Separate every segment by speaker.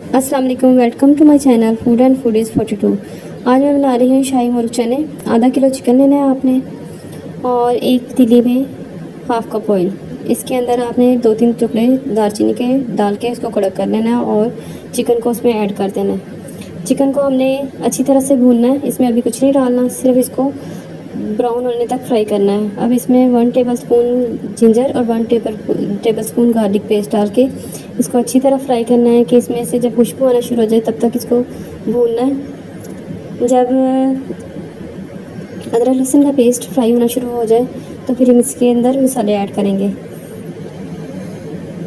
Speaker 1: अस्सलाम वालेकुम, welcome to my channel food and foodies 42। आज मैं बना रही हूँ शाही मुर्ग चने। आधा किलो चिकन लेना है आपने और एक पतीली में हाफ़ कप ऑयल। इसके अंदर आपने 2-3 टुकड़े दालचीनी के डाल के इसको कड़क कर लेना है और चिकन को उसमें ऐड कर देना है। चिकन को हमने अच्छी तरह से भूनना है, इसमें अभी कुछ नहीं डालना, सिर्फ इसको ब्राउन होने तक फ्राई करना है। अब इसमें 1 टेबलस्पून जिंजर और 1 टेबलस्पून गार्लिक पेस्ट डाल के इसको अच्छी तरह फ्राई करना है कि इसमें से जब खुशबू आना शुरू हो जाए तब तक इसको भूनना है। जब अदरक लहसुन का पेस्ट फ्राई होना शुरू हो जाए तो फिर हम इसके अंदर मसाले ऐड करेंगे।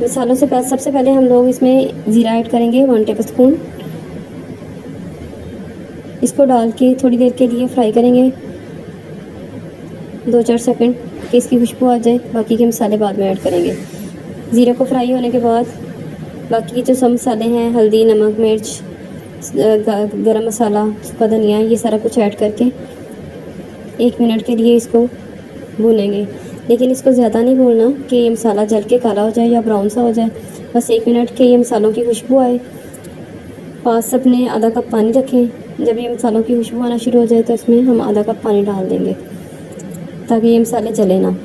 Speaker 1: मसालों से सबसे पहले हम लोग इसमें ज़ीरा ऐड करेंगे 1 टेबलस्पून। इसको डाल के थोड़ी देर के लिए फ्राई करेंगे, 2-4 सेकंड कि इसकी खुशबू आ जाए। बाकी के मसाले बाद में ऐड करेंगे। ज़ीरे को फ्राई होने के बाद बाकी जो सब मसाले हैं, हल्दी, नमक, मिर्च, गरम मसाला, सूखा धनिया, ये सारा कुछ ऐड करके 1 मिनट के लिए इसको भूनेंगे। लेकिन इसको ज़्यादा नहीं भूनना कि ये मसाला जल के काला हो जाए या ब्राउन सा हो जाए। बस 1 मिनट के ये मसालों की खुशबू आए। पास अपने आधा कप पानी रखें। जब ये मसालों की खुशबू आना शुरू हो जाए तो इसमें हम आधा कप पानी डाल देंगे ताकि ये मसाले जले ना।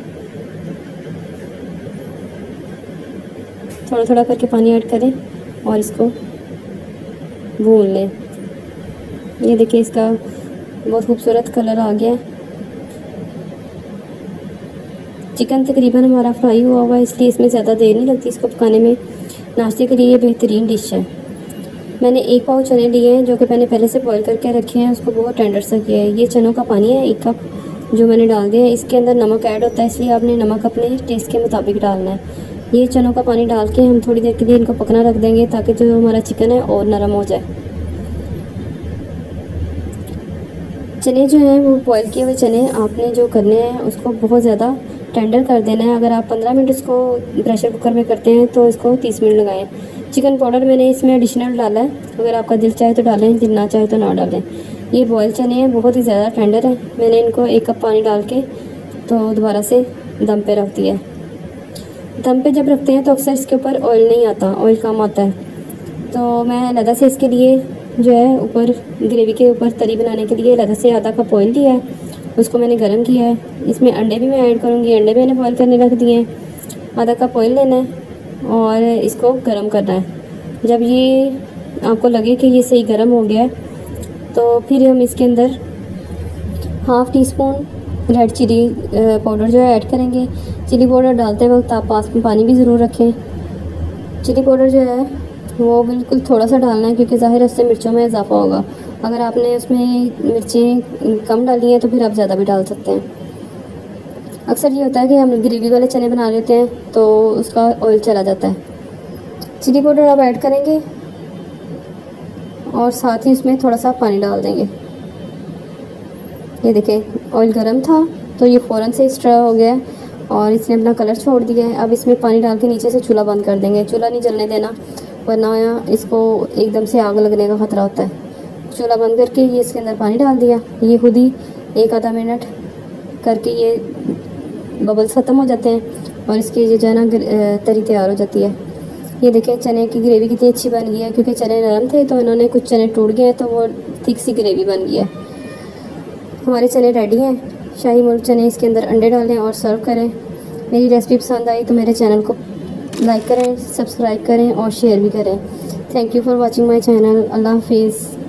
Speaker 1: थोड़ा थोड़ा करके पानी ऐड करें और इसको भून लें। ये देखिए इसका बहुत खूबसूरत कलर आ गया। चिकन तकरीबन हमारा फ्राई हुआ है, इसलिए इसमें ज़्यादा देर नहीं लगती इसको पकाने में। नाश्ते के लिए ये बेहतरीन डिश है। मैंने 1 पाव चने लिए हैं जो कि मैंने पहले से बॉईल करके रखे हैं, उसको बहुत टेंडर सा किया है। ये चनों का पानी है 1 कप जो मैंने डाल दिया है। इसके अंदर नमक ऐड होता है, इसलिए आपने नमक अपने टेस्ट के मुताबिक डालना है। ये चनों का पानी डाल के हम थोड़ी देर के लिए इनको पकना रख देंगे ताकि जो हमारा चिकन है और नरम हो जाए। चने जो हैं वो बॉईल किए हुए चने आपने जो करने हैं उसको बहुत ज़्यादा टेंडर कर देना है। अगर आप 15 मिनट इसको प्रेशर कुकर में करते हैं तो इसको 30 मिनट लगाएं। चिकन पाउडर मैंने इसमें एडिशनल डाला है, अगर आपका दिल चाहे तो डालें, दिल ना चाहे तो ना डालें। ये बॉयल चने हैं, बहुत ही ज़्यादा टेंडर है। मैंने इनको 1 कप पानी डाल के तो दोबारा से दम पे रख दिया है। दम पे जब रखते हैं तो अक्सर इसके ऊपर ऑयल नहीं आता, ऑयल कम आता है। तो मैं अलग से इसके लिए जो है ऊपर ग्रेवी के ऊपर तरी बनाने के लिए अलग से आधा कप ऑयल लिया है, उसको मैंने गर्म किया है। इसमें अंडे भी मैं ऐड करूँगी, अंडे मैंने बॉयल करने रख दिए हैं। आधा कप ऑयल लेना है और इसको गर्म करना है। जब ये आपको लगे कि ये सही गर्म हो गया है तो फिर हम इसके अंदर 1/2 टीस्पून रेड चिली पाउडर जो है ऐड करेंगे। चिली पाउडर डालते वक्त आप पास में पानी भी ज़रूर रखें। चिली पाउडर जो है वो बिल्कुल थोड़ा सा डालना है क्योंकि ज़ाहिर है उससे मिर्चों में इजाफा होगा। अगर आपने उसमें मिर्चें कम डाली हैं तो फिर आप ज़्यादा भी डाल सकते हैं। अक्सर ये होता है कि हम ग्रेवी वाले चने बना लेते हैं तो उसका ऑयल चला जाता है। चिली पाउडर आप ऐड करेंगे और साथ ही उसमें थोड़ा सा पानी डाल देंगे। ये देखिए ऑयल गर्म था तो ये फ़ौरन से स्टर हो गया और इसने अपना कलर छोड़ दिया है। अब इसमें पानी डाल के नीचे से चूल्हा बंद कर देंगे। चूल्हा नहीं जलने देना वरना इसको एकदम से आग लगने का ख़तरा होता है। चूल्हा बंद करके ये इसके अंदर पानी डाल दिया। ये खुद ही 1-आधा मिनट करके ये बबल्स ख़त्म हो जाते हैं और इसकी जो है ना तरी तैयार हो जाती है। ये देखिए चने की ग्रेवी कितनी अच्छी बन गई है। क्योंकि चने नरम थे तो इन्होंने कुछ चने टूट गए तो वो थिक सी ग्रेवी बन गई है। हमारे चने रेडी हैं। शाही मुर्ग चने, इसके अंदर अंडे डालें और सर्व करें। मेरी रेसिपी पसंद आई तो मेरे चैनल को लाइक करें, सब्सक्राइब करें और शेयर भी करें। Thank you for watching my channel. अल्लाह हाफिज़।